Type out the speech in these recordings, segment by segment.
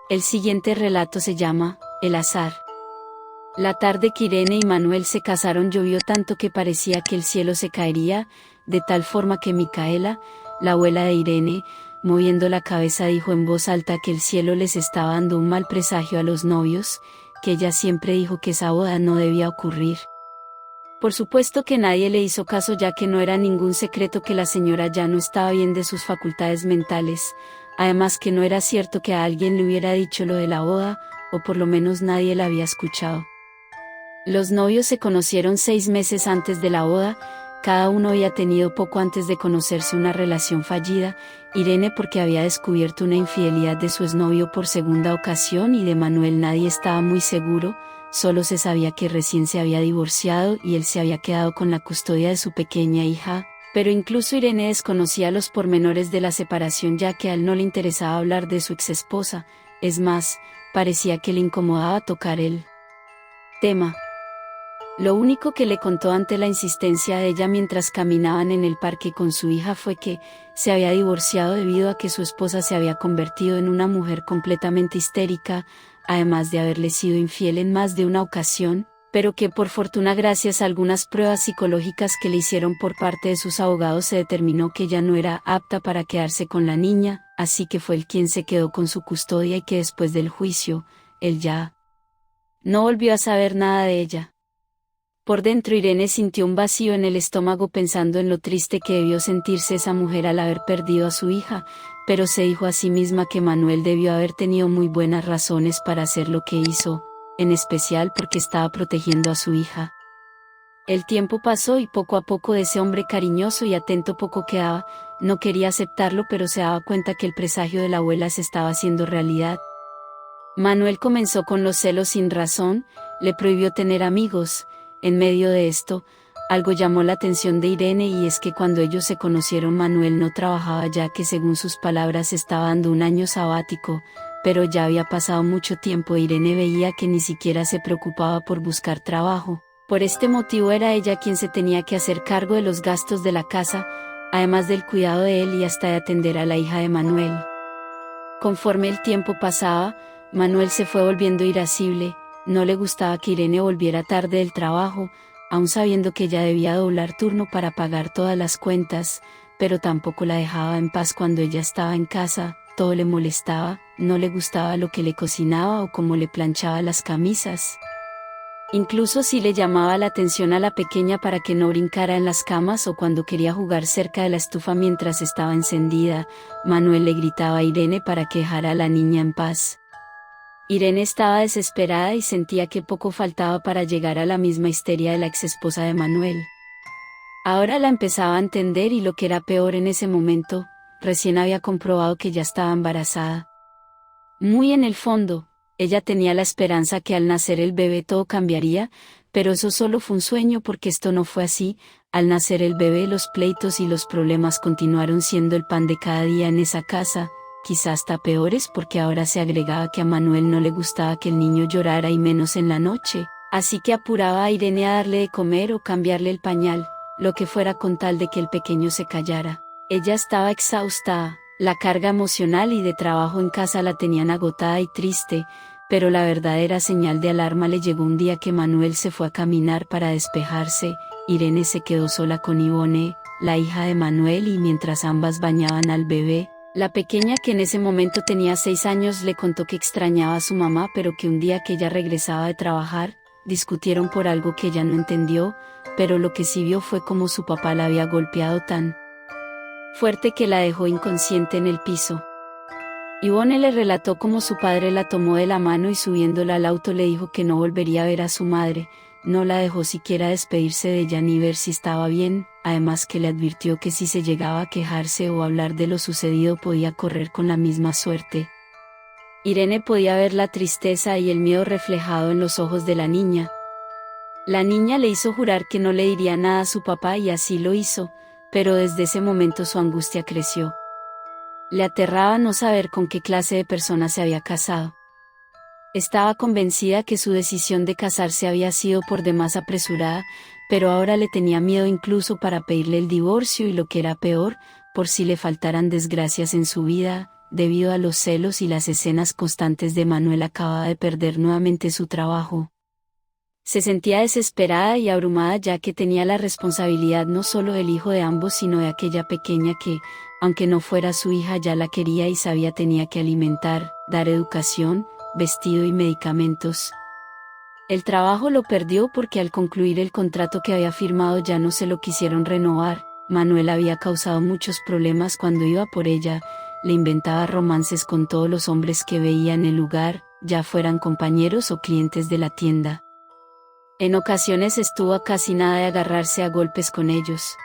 El siguiente relato se llama El azar. La tarde que Irene y Manuel se casaron llovió tanto que parecía que el cielo se caería, de tal forma que Micaela, la abuela de Irene, moviendo la cabeza dijo en voz alta que el cielo les estaba dando un mal presagio a los novios, que ella siempre dijo que esa boda no debía ocurrir. Por supuesto que nadie le hizo caso, ya que no era ningún secreto que la señora ya no estaba bien de sus facultades mentales, además que no era cierto que a alguien le hubiera dicho lo de la boda, o por lo menos nadie la había escuchado. Los novios se conocieron 6 meses antes de la boda, cada uno había tenido poco antes de conocerse una relación fallida, Irene porque había descubierto una infidelidad de su exnovio por segunda ocasión, y de Manuel nadie estaba muy seguro, solo se sabía que recién se había divorciado y él se había quedado con la custodia de su pequeña hija, pero incluso Irene desconocía los pormenores de la separación, ya que a él no le interesaba hablar de su exesposa, es más, parecía que le incomodaba tocar el tema. Lo único que le contó ante la insistencia de ella mientras caminaban en el parque con su hija fue que se había divorciado debido a que su esposa se había convertido en una mujer completamente histérica, además de haberle sido infiel en más de una ocasión, pero que por fortuna, gracias a algunas pruebas psicológicas que le hicieron por parte de sus abogados, se determinó que ella no era apta para quedarse con la niña, así que fue él quien se quedó con su custodia y que después del juicio, él ya no volvió a saber nada de ella. Por dentro Irene sintió un vacío en el estómago pensando en lo triste que debió sentirse esa mujer al haber perdido a su hija, pero se dijo a sí misma que Manuel debió haber tenido muy buenas razones para hacer lo que hizo, en especial porque estaba protegiendo a su hija. El tiempo pasó y poco a poco de ese hombre cariñoso y atento poco quedaba, no quería aceptarlo, pero se daba cuenta que el presagio de la abuela se estaba haciendo realidad. Manuel comenzó con los celos sin razón, le prohibió tener amigos. En medio de esto, algo llamó la atención de Irene, y es que cuando ellos se conocieron Manuel no trabajaba, ya que según sus palabras estaba dando un año sabático, pero ya había pasado mucho tiempo e Irene veía que ni siquiera se preocupaba por buscar trabajo. Por este motivo era ella quien se tenía que hacer cargo de los gastos de la casa, además del cuidado de él y hasta de atender a la hija de Manuel. Conforme el tiempo pasaba, Manuel se fue volviendo irascible. No le gustaba que Irene volviera tarde del trabajo, aun sabiendo que ella debía doblar turno para pagar todas las cuentas, pero tampoco la dejaba en paz cuando ella estaba en casa. Todo le molestaba, no le gustaba lo que le cocinaba o cómo le planchaba las camisas. Incluso si le llamaba la atención a la pequeña para que no brincara en las camas, o cuando quería jugar cerca de la estufa mientras estaba encendida, Manuel le gritaba a Irene para que dejara a la niña en paz. Irene estaba desesperada y sentía que poco faltaba para llegar a la misma histeria de la exesposa de Manuel. Ahora la empezaba a entender, y lo que era peor en ese momento, recién había comprobado que ya estaba embarazada. Muy en el fondo, ella tenía la esperanza que al nacer el bebé todo cambiaría, pero eso solo fue un sueño, porque esto no fue así. Al nacer el bebé, los pleitos y los problemas continuaron siendo el pan de cada día en esa casa. Quizás hasta peores, porque ahora se agregaba que a Manuel no le gustaba que el niño llorara, y menos en la noche, así que apuraba a Irene a darle de comer o cambiarle el pañal, lo que fuera con tal de que el pequeño se callara. Ella estaba exhausta, la carga emocional y de trabajo en casa la tenían agotada y triste, pero la verdadera señal de alarma le llegó un día que Manuel se fue a caminar para despejarse. Irene se quedó sola con Ivone, la hija de Manuel, y mientras ambas bañaban al bebé, la pequeña, que en ese momento tenía 6 años, le contó que extrañaba a su mamá, pero que un día que ella regresaba de trabajar, discutieron por algo que ella no entendió, pero lo que sí vio fue cómo su papá la había golpeado tan fuerte que la dejó inconsciente en el piso. Ivone le relató cómo su padre la tomó de la mano y subiéndola al auto le dijo que no volvería a ver a su madre. No la dejó siquiera despedirse de ella ni ver si estaba bien, además que le advirtió que si se llegaba a quejarse o hablar de lo sucedido podía correr con la misma suerte. Irene podía ver la tristeza y el miedo reflejado en los ojos de la niña. La niña le hizo jurar que no le diría nada a su papá, y así lo hizo, pero desde ese momento su angustia creció. Le aterraba no saber con qué clase de persona se había casado. Estaba convencida que su decisión de casarse había sido por demás apresurada, pero ahora le tenía miedo incluso para pedirle el divorcio, y lo que era peor, por si le faltaran desgracias en su vida, debido a los celos y las escenas constantes de Manuel acababa de perder nuevamente su trabajo. Se sentía desesperada y abrumada ya que tenía la responsabilidad no solo del hijo de ambos sino de aquella pequeña que, aunque no fuera su hija, ya la quería y sabía tenía que alimentar, dar educación, vestido y medicamentos. El trabajo lo perdió porque al concluir el contrato que había firmado ya no se lo quisieron renovar. Manuel había causado muchos problemas cuando iba por ella, le inventaba romances con todos los hombres que veía en el lugar, ya fueran compañeros o clientes de la tienda. En ocasiones estuvo a casi nada de agarrarse a golpes con ellos.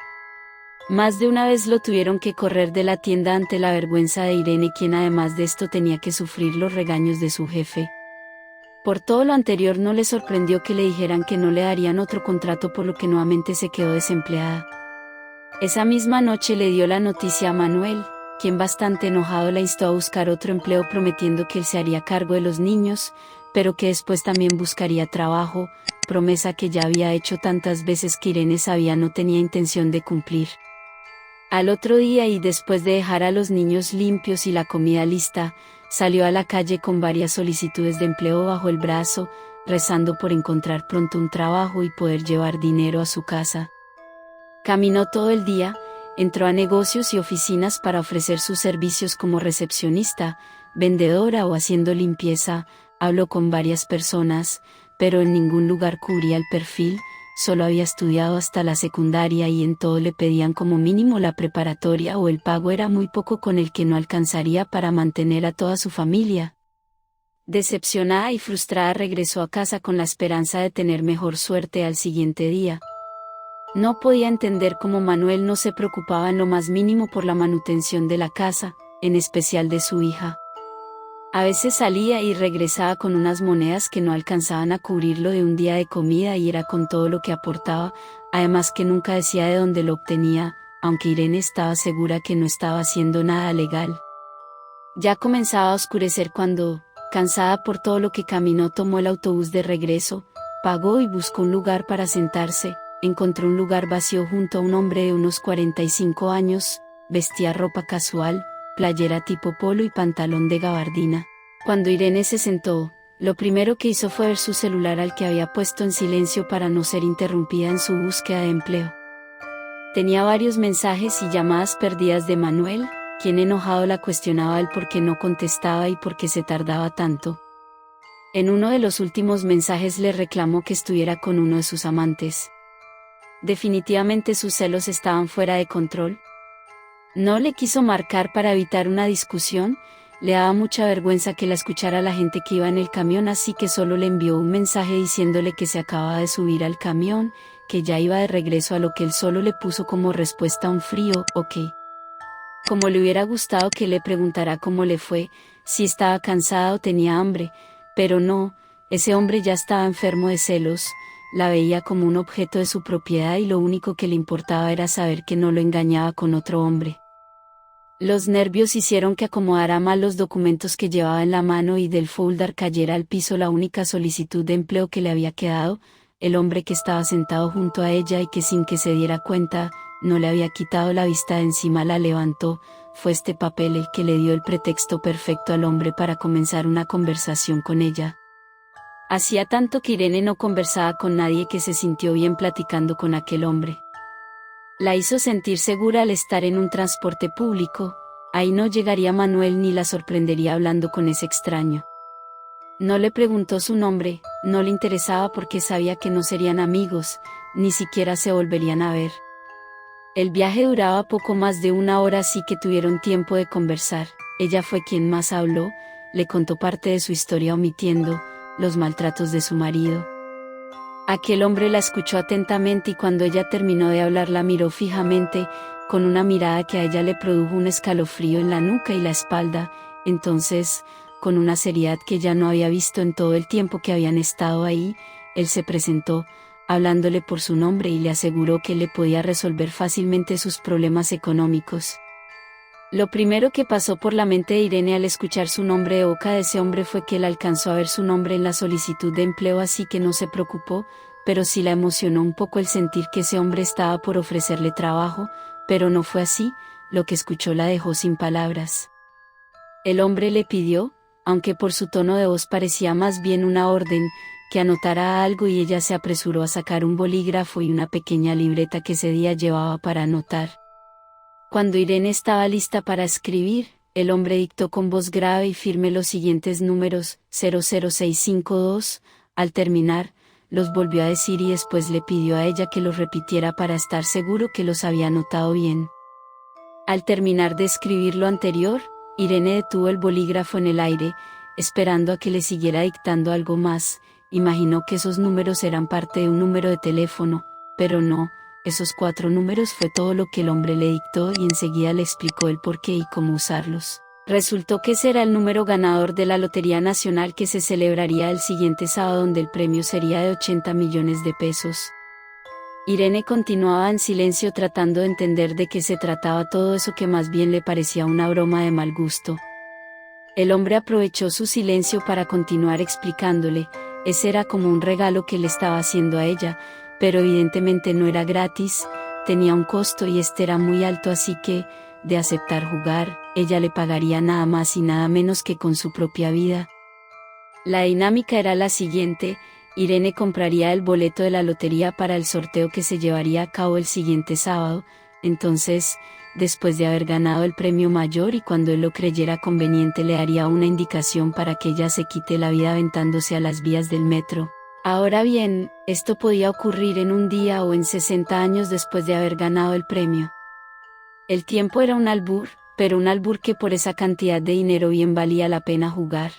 Más de una vez lo tuvieron que correr de la tienda ante la vergüenza de Irene, quien además de esto tenía que sufrir los regaños de su jefe. Por todo lo anterior no le sorprendió que le dijeran que no le darían otro contrato, por lo que nuevamente se quedó desempleada. Esa misma noche le dio la noticia a Manuel, quien bastante enojado la instó a buscar otro empleo prometiendo que él se haría cargo de los niños, pero que después también buscaría trabajo, promesa que ya había hecho tantas veces que Irene sabía no tenía intención de cumplir. Al otro día, y después de dejar a los niños limpios y la comida lista, salió a la calle con varias solicitudes de empleo bajo el brazo, rezando por encontrar pronto un trabajo y poder llevar dinero a su casa. Caminó todo el día, entró a negocios y oficinas para ofrecer sus servicios como recepcionista, vendedora o haciendo limpieza, habló con varias personas, pero en ningún lugar cubría el perfil. Solo había estudiado hasta la secundaria y en todo le pedían como mínimo la preparatoria o el pago era muy poco con el que no alcanzaría para mantener a toda su familia. Decepcionada y frustrada regresó a casa con la esperanza de tener mejor suerte al siguiente día. No podía entender cómo Manuel no se preocupaba en lo más mínimo por la manutención de la casa, en especial de su hija. A veces salía y regresaba con unas monedas que no alcanzaban a cubrirlo de un día de comida y era con todo lo que aportaba, además que nunca decía de dónde lo obtenía, aunque Irene estaba segura que no estaba haciendo nada legal. Ya comenzaba a oscurecer cuando, cansada por todo lo que caminó, tomó el autobús de regreso, pagó y buscó un lugar para sentarse. Encontró un lugar vacío junto a un hombre de unos 45 años, vestía ropa casual, playera tipo polo y pantalón de gabardina. Cuando Irene se sentó, lo primero que hizo fue ver su celular, al que había puesto en silencio para no ser interrumpida en su búsqueda de empleo. Tenía varios mensajes y llamadas perdidas de Manuel, quien enojado la cuestionaba el por qué no contestaba y por qué se tardaba tanto. En uno de los últimos mensajes le reclamó que estuviera con uno de sus amantes. Definitivamente sus celos estaban fuera de control. No le quiso marcar para evitar una discusión, le daba mucha vergüenza que la escuchara la gente que iba en el camión, así que solo le envió un mensaje diciéndole que se acababa de subir al camión, que ya iba de regreso, a lo que él solo le puso como respuesta un frío ok. Como le hubiera gustado que le preguntara cómo le fue, si estaba cansada o tenía hambre, pero no, ese hombre ya estaba enfermo de celos. La veía como un objeto de su propiedad y lo único que le importaba era saber que no lo engañaba con otro hombre. Los nervios hicieron que acomodara mal los documentos que llevaba en la mano y del folder cayera al piso la única solicitud de empleo que le había quedado. El hombre que estaba sentado junto a ella y que sin que se diera cuenta, no le había quitado la vista de encima, la levantó. Fue este papel el que le dio el pretexto perfecto al hombre para comenzar una conversación con ella. Hacía tanto que Irene no conversaba con nadie que se sintió bien platicando con aquel hombre. La hizo sentir segura al estar en un transporte público. Ahí no llegaría Manuel ni la sorprendería hablando con ese extraño. No le preguntó su nombre, no le interesaba porque sabía que no serían amigos, ni siquiera se volverían a ver. El viaje duraba poco más de una hora, así que tuvieron tiempo de conversar. Ella fue quien más habló, le contó parte de su historia omitiendo los maltratos de su marido. Aquel hombre la escuchó atentamente y cuando ella terminó de hablar la miró fijamente, con una mirada que a ella le produjo un escalofrío en la nuca y la espalda. Entonces, con una seriedad que ya no había visto en todo el tiempo que habían estado ahí, él se presentó, hablándole por su nombre y le aseguró que le podía resolver fácilmente sus problemas económicos. Lo primero que pasó por la mente de Irene al escuchar su nombre de boca de ese hombre fue que él alcanzó a ver su nombre en la solicitud de empleo, así que no se preocupó, pero sí la emocionó un poco el sentir que ese hombre estaba por ofrecerle trabajo, pero no fue así. Lo que escuchó la dejó sin palabras. El hombre le pidió, aunque por su tono de voz parecía más bien una orden, que anotara algo y ella se apresuró a sacar un bolígrafo y una pequeña libreta que ese día llevaba para anotar. Cuando Irene estaba lista para escribir, el hombre dictó con voz grave y firme los siguientes números, 00652, al terminar, los volvió a decir y después le pidió a ella que los repitiera para estar seguro que los había anotado bien. Al terminar de escribir lo anterior, Irene detuvo el bolígrafo en el aire, esperando a que le siguiera dictando algo más. Imaginó que esos números eran parte de un número de teléfono, pero no, esos 4 números fue todo lo que el hombre le dictó y enseguida le explicó el por qué y cómo usarlos. Resultó que ese era el número ganador de la Lotería Nacional que se celebraría el siguiente sábado, donde el premio sería de 80 millones de pesos. Irene continuaba en silencio tratando de entender de qué se trataba todo eso que más bien le parecía una broma de mal gusto. El hombre aprovechó su silencio para continuar explicándole. Ese era como un regalo que le estaba haciendo a ella, pero evidentemente no era gratis, tenía un costo y este era muy alto, así que, de aceptar jugar, ella le pagaría nada más y nada menos que con su propia vida. La dinámica era la siguiente: Irene compraría el boleto de la lotería para el sorteo que se llevaría a cabo el siguiente sábado. Entonces, después de haber ganado el premio mayor y cuando él lo creyera conveniente, le daría una indicación para que ella se quite la vida aventándose a las vías del metro. Ahora bien, esto podía ocurrir en un día o en 60 años después de haber ganado el premio. El tiempo era un albur, pero un albur que por esa cantidad de dinero bien valía la pena jugar.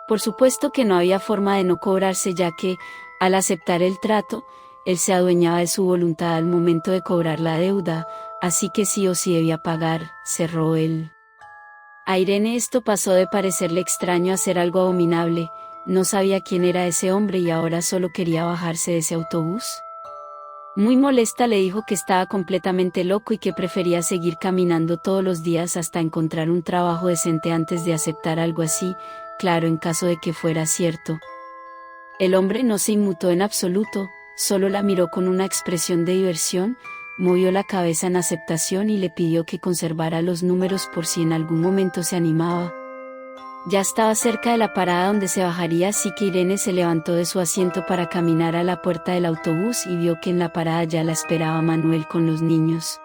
Por supuesto que no había forma de no cobrarse, ya que, al aceptar el trato, él se adueñaba de su voluntad al momento de cobrar la deuda, así que sí o sí debía pagar, cerró él. A Irene esto pasó de parecerle extraño a ser algo abominable. No sabía quién era ese hombre y ahora solo quería bajarse de ese autobús. Muy molesta le dijo que estaba completamente loco y que prefería seguir caminando todos los días hasta encontrar un trabajo decente antes de aceptar algo así, claro, en caso de que fuera cierto. El hombre no se inmutó en absoluto, solo la miró con una expresión de diversión, movió la cabeza en aceptación y le pidió que conservara los números por si en algún momento se animaba. Ya estaba cerca de la parada donde se bajaría, así que Irene se levantó de su asiento para caminar a la puerta del autobús y vio que en la parada ya la esperaba Manuel con los niños.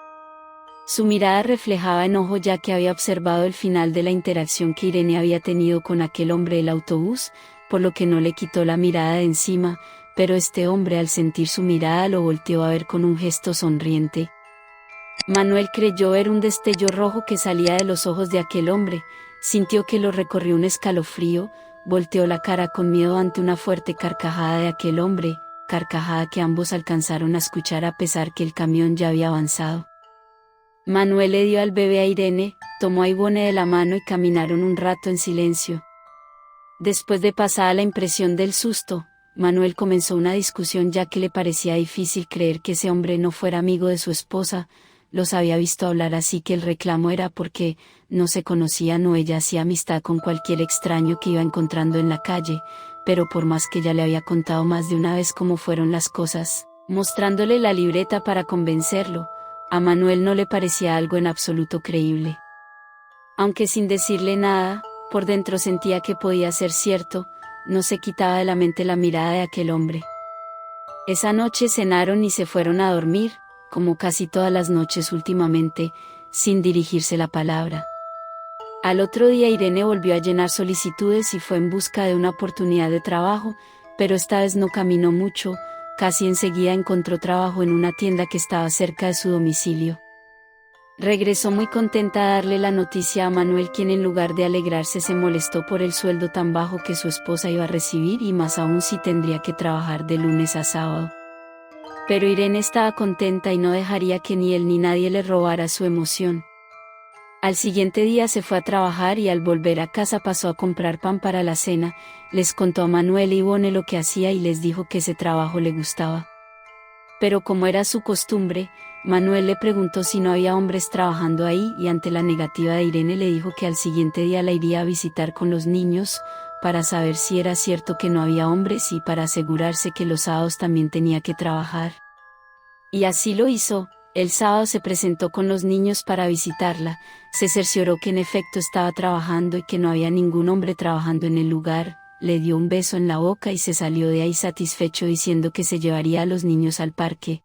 Su mirada reflejaba enojo, ya que había observado el final de la interacción que Irene había tenido con aquel hombre del autobús, por lo que no le quitó la mirada de encima, pero este hombre, al sentir su mirada, lo volteó a ver con un gesto sonriente. Manuel creyó ver un destello rojo que salía de los ojos de aquel hombre, sintió que lo recorrió un escalofrío, volteó la cara con miedo ante una fuerte carcajada de aquel hombre, carcajada que ambos alcanzaron a escuchar a pesar que el camión ya había avanzado. Manuel le dio al bebé a Irene, tomó a Ivone de la mano y caminaron un rato en silencio. Después de pasada la impresión del susto, Manuel comenzó una discusión, ya que le parecía difícil creer que ese hombre no fuera amigo de su esposa. Los había visto hablar, así que el reclamo era porque no se conocían o ella hacía amistad con cualquier extraño que iba encontrando en la calle, pero por más que ella le había contado más de una vez cómo fueron las cosas, mostrándole la libreta para convencerlo, a Manuel no le parecía algo en absoluto creíble. Aunque sin decirle nada, por dentro sentía que podía ser cierto, no se quitaba de la mente la mirada de aquel hombre. Esa noche cenaron y se fueron a dormir, como casi todas las noches últimamente, sin dirigirse la palabra. Al otro día Irene volvió a llenar solicitudes y fue en busca de una oportunidad de trabajo, pero esta vez no caminó mucho, casi enseguida encontró trabajo en una tienda que estaba cerca de su domicilio. Regresó muy contenta a darle la noticia a Manuel, quien en lugar de alegrarse se molestó por el sueldo tan bajo que su esposa iba a recibir y más aún si tendría que trabajar de lunes a sábado. Pero Irene estaba contenta y no dejaría que ni él ni nadie le robara su emoción. Al siguiente día se fue a trabajar y al volver a casa pasó a comprar pan para la cena, les contó a Manuel y Ivone lo que hacía y les dijo que ese trabajo le gustaba. Pero como era su costumbre, Manuel le preguntó si no había hombres trabajando ahí y ante la negativa de Irene le dijo que al siguiente día la iría a visitar con los niños, para saber si era cierto que no había hombres y para asegurarse que los sábados también tenía que trabajar. Y así lo hizo. El sábado se presentó con los niños para visitarla, se cercioró que en efecto estaba trabajando y que no había ningún hombre trabajando en el lugar, le dio un beso en la boca y se salió de ahí satisfecho diciendo que se llevaría a los niños al parque.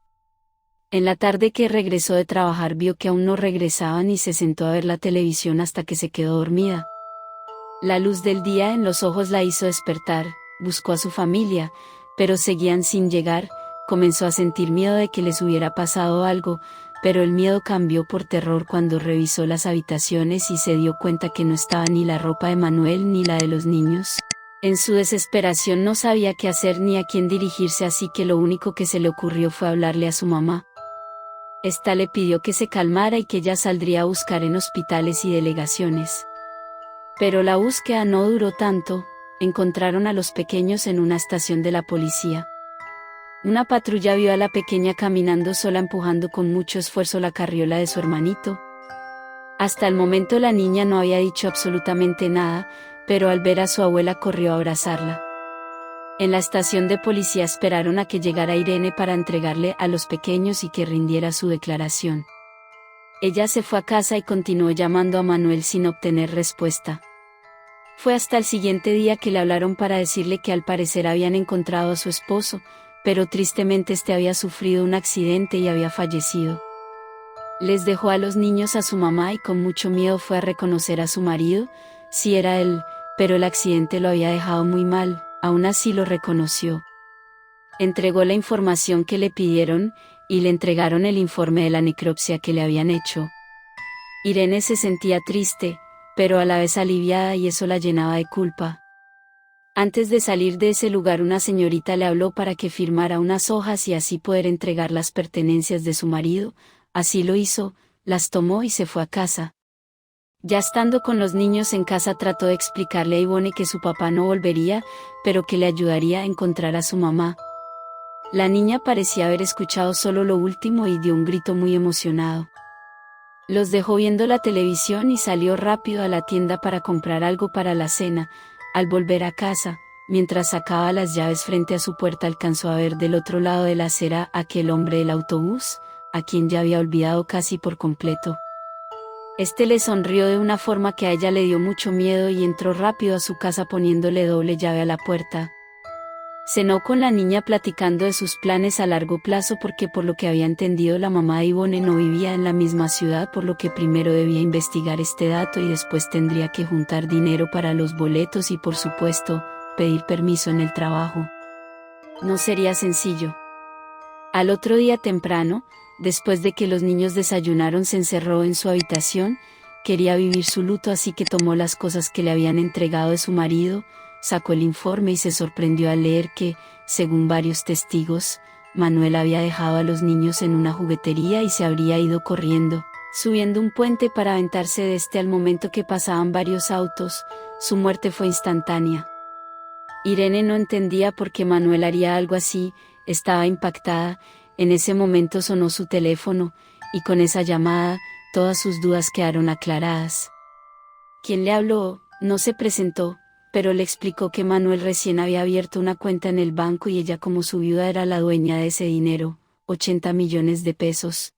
En la tarde que regresó de trabajar vio que aún no regresaban y se sentó a ver la televisión hasta que se quedó dormida. La luz del día en los ojos la hizo despertar, buscó a su familia, pero seguían sin llegar. Comenzó a sentir miedo de que les hubiera pasado algo, pero el miedo cambió por terror cuando revisó las habitaciones y se dio cuenta que no estaba ni la ropa de Manuel ni la de los niños. En su desesperación no sabía qué hacer ni a quién dirigirse, así que lo único que se le ocurrió fue hablarle a su mamá. Esta le pidió que se calmara y que ella saldría a buscar en hospitales y delegaciones. Pero la búsqueda no duró tanto, encontraron a los pequeños en una estación de la policía. Una patrulla vio a la pequeña caminando sola empujando con mucho esfuerzo la carriola de su hermanito. Hasta el momento la niña no había dicho absolutamente nada, pero al ver a su abuela corrió a abrazarla. En la estación de policía esperaron a que llegara Irene para entregarle a los pequeños y que rindiera su declaración. Ella se fue a casa y continuó llamando a Manuel sin obtener respuesta. Fue hasta el siguiente día que le hablaron para decirle que al parecer habían encontrado a su esposo, pero tristemente este había sufrido un accidente y había fallecido. Les dejó a los niños a su mamá y con mucho miedo fue a reconocer a su marido, sí era él, pero el accidente lo había dejado muy mal, aún así lo reconoció. Entregó la información que le pidieron, y le entregaron el informe de la necropsia que le habían hecho. Irene se sentía triste, pero a la vez aliviada y eso la llenaba de culpa. Antes de salir de ese lugar una señorita le habló para que firmara unas hojas y así poder entregar las pertenencias de su marido, así lo hizo, las tomó y se fue a casa. Ya estando con los niños en casa trató de explicarle a Ivone que su papá no volvería, pero que le ayudaría a encontrar a su mamá. La niña parecía haber escuchado solo lo último y dio un grito muy emocionado. Los dejó viendo la televisión y salió rápido a la tienda para comprar algo para la cena. Al volver a casa, mientras sacaba las llaves frente a su puerta alcanzó a ver del otro lado de la acera a aquel hombre del autobús, a quien ya había olvidado casi por completo. Este le sonrió de una forma que a ella le dio mucho miedo y entró rápido a su casa poniéndole doble llave a la puerta. Cenó con la niña platicando de sus planes a largo plazo porque por lo que había entendido la mamá de Ivone no vivía en la misma ciudad, por lo que primero debía investigar este dato y después tendría que juntar dinero para los boletos y por supuesto, pedir permiso en el trabajo. No sería sencillo. Al otro día temprano, después de que los niños desayunaron se encerró en su habitación, quería vivir su luto así que tomó las cosas que le habían entregado de su marido, sacó el informe y se sorprendió al leer que, según varios testigos, Manuel había dejado a los niños en una juguetería y se habría ido corriendo, subiendo un puente para aventarse de este al momento que pasaban varios autos. Su muerte fue instantánea. Irene no entendía por qué Manuel haría algo así, estaba impactada. En ese momento sonó su teléfono, y con esa llamada, todas sus dudas quedaron aclaradas. ¿Quién le habló? No se presentó, pero le explicó que Manuel recién había abierto una cuenta en el banco y ella como su viuda era la dueña de ese dinero, 80 millones de pesos.